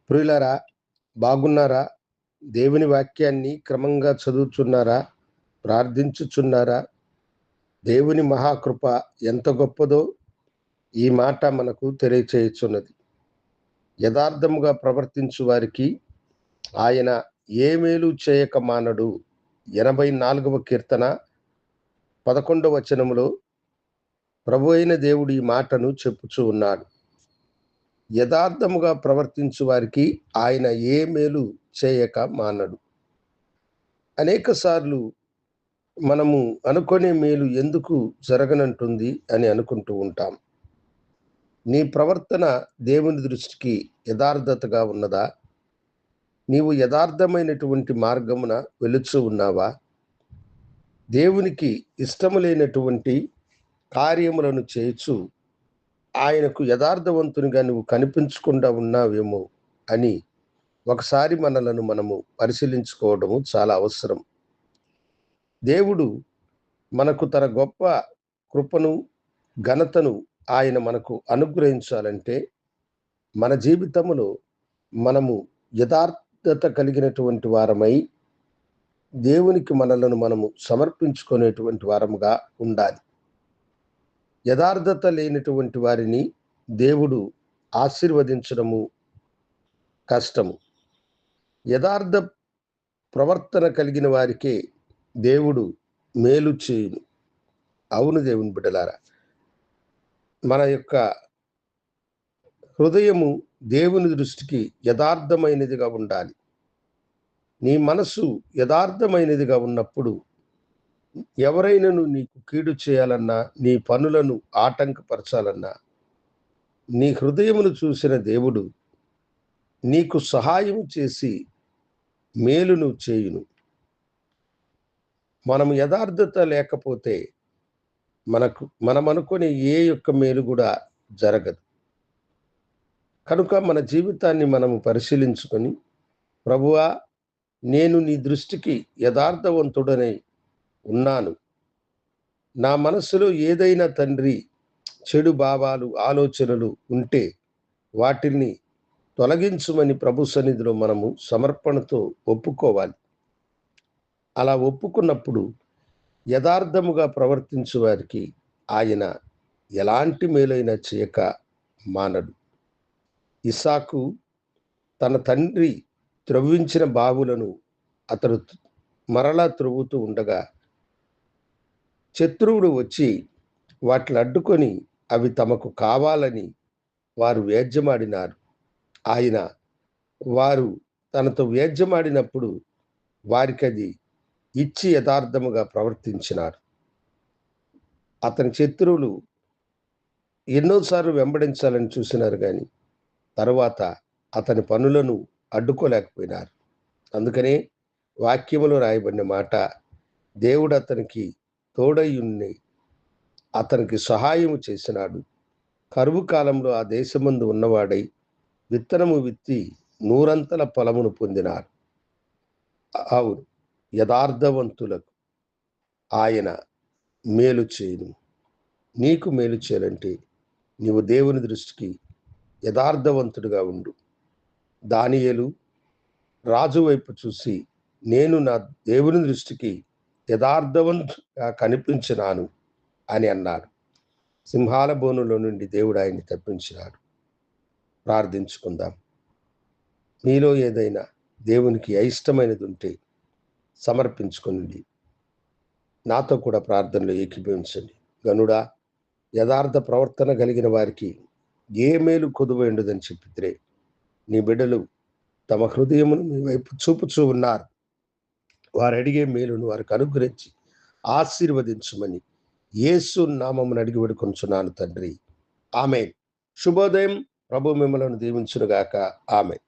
ప్రియులారా, బాగున్నారా? దేవుని వాక్యాన్ని క్రమంగా చదువుచున్నారా? ప్రార్థించుచున్నారా? దేవుని మహాకృప ఎంత గొప్పదో ఈ మాట మనకు తెలియచేయుచున్నది. యథార్థముగా ప్రవర్తించు వారికి ఆయన ఏ మేలు చేయక మానడు. 84వ కీర్తన 11వ వచనములో ప్రభు అయిన దేవుడు ఈ మాటను చెప్పుచూ ఉన్నాడు. యథార్థముగా ప్రవర్తించు వారికి ఆయన ఏ మేలు చేయక మానడు. అనేక సార్లు మనము అనుకునే మేలు ఎందుకు జరగనంటుంది అని అనుకుంటూ ఉంటాం. నీ ప్రవర్తన దేవుని దృష్టికి యథార్థతగా ఉన్నదా? నీవు యథార్థమైనటువంటి మార్గమున వెలుచు ఉన్నావా? దేవునికి ఇష్టము లేనటువంటి కార్యములను చేయుచు ఆయనకు యథార్థవంతునిగా నువ్వు కనిపించకుండా ఉన్నావేమో అని ఒకసారి మనలను మనము పరిశీలించుకోవడము చాలా అవసరం. దేవుడు మనకు తన గొప్ప కృపను, ఘనతను ఆయన మనకు అనుగ్రహించాలంటే మన జీవితములో మనము యథార్థత కలిగినటువంటి వారమై దేవునికి మనలను మనము సమర్పించుకునేటువంటి వారముగా ఉండాలి. యథార్థత లేనటువంటి వారిని దేవుడు ఆశీర్వదించడము కష్టము. యథార్థ ప్రవర్తన కలిగిన వారికే దేవుడు మేలు చేయును. అవును దేవుని బిడ్డలారా, మన యొక్క హృదయము దేవుని దృష్టికి యథార్థమైనదిగా ఉండాలి. నీ మనసు యథార్థమైనదిగా ఉన్నప్పుడు ఎవరైనాను నీకు కీడు చేయాలన్నా, నీ పనులను ఆటంకపరచాలన్నా, నీ హృదయమును చూసిన దేవుడు నీకు సహాయం చేసి మేలును చేయును. మనం యథార్థత లేకపోతే మనం అనుకునే ఏ యొక్క మేలు కూడా జరగదు. కనుక మన జీవితాన్ని మనము పరిశీలించుకొని, ప్రభువా, నేను నీ దృష్టికి యథార్థవంతుడనై ఉన్నాను. నా మనస్సులో ఏదైనా తండ్రి చెడు భావాలు, ఆలోచనలు ఉంటే వాటిని తొలగించుమని ప్రభు సన్నిధిలో మనము సమర్పణతో ఒప్పుకోవాలి. అలా ఒప్పుకున్నప్పుడు యథార్థముగా ప్రవర్తించు వారికి ఆయన ఎలాంటి మేలైనా చేయక మానడు. ఇస్సాకు తన తండ్రి త్రవ్వించిన బావులను అతడు మరలా త్రవ్వుతూ ఉండగా శత్రువుడు వచ్చి వాటిని అడ్డుకొని అవి తమకు కావాలని వారు వ్యాజ్యమాడినారు. వారు తనతో వ్యాజ్యమాడినప్పుడు వారికి అది ఇచ్చి యథార్థముగా ప్రవర్తించినారు. అతని శత్రువులు ఎన్నోసార్లు వెంబడించాలని చూసినారు, కానీ తరువాత అతని పనులను అడ్డుకోలేకపోయినారు. అందుకనే వాక్యములో రాయబడిన మాట, దేవుడు అతనికి తోడయ్యుండి అతనికి సహాయము చేసినాడు. కరువు కాలంలో ఆ దేశమందు ఉన్నవాడై విత్తనము విత్తి నూరంతల ఫలమును పొందినాడు. అవును, యథార్థవంతులకు ఆయన మేలు చేయును. నీకు మేలు చేయాలంటే నీవు దేవుని దృష్టికి యథార్థవంతుడిగా ఉండు. దానియేలు రాజు వైపు చూసి, నేను నా దేవుని దృష్టికి యథార్థవంతుగా కనిపించినాను అని అన్నాడు. సింహాల బోనులో నుండి దేవుడు ఆయన్ని తప్పించినాడు. ప్రార్థించుకుందాం. మీలో ఏదైనా దేవునికి అయిష్టమైనది ఉంటే సమర్పించుకోండి. నాతో కూడా ప్రార్థనలో ఏకీభవించండి. గనుడా, యథార్థ ప్రవర్తన కలిగిన వారికి ఏ మేలు కొదువైండదని చెప్పితే నీ బిడ్డలు తమ హృదయమును మీ వైపు చూపుచూ ఉన్నారు. వారు అడిగే మేలును వారికి అనుగ్రహించి ఆశీర్వదించమని యేసు నామమున అడిగి వేడుకొనుచున్నాను తండ్రి. ఆమేన్. శుభోదయం. ప్రభు మిమ్మలను దీవించునుగాక. ఆమేన్.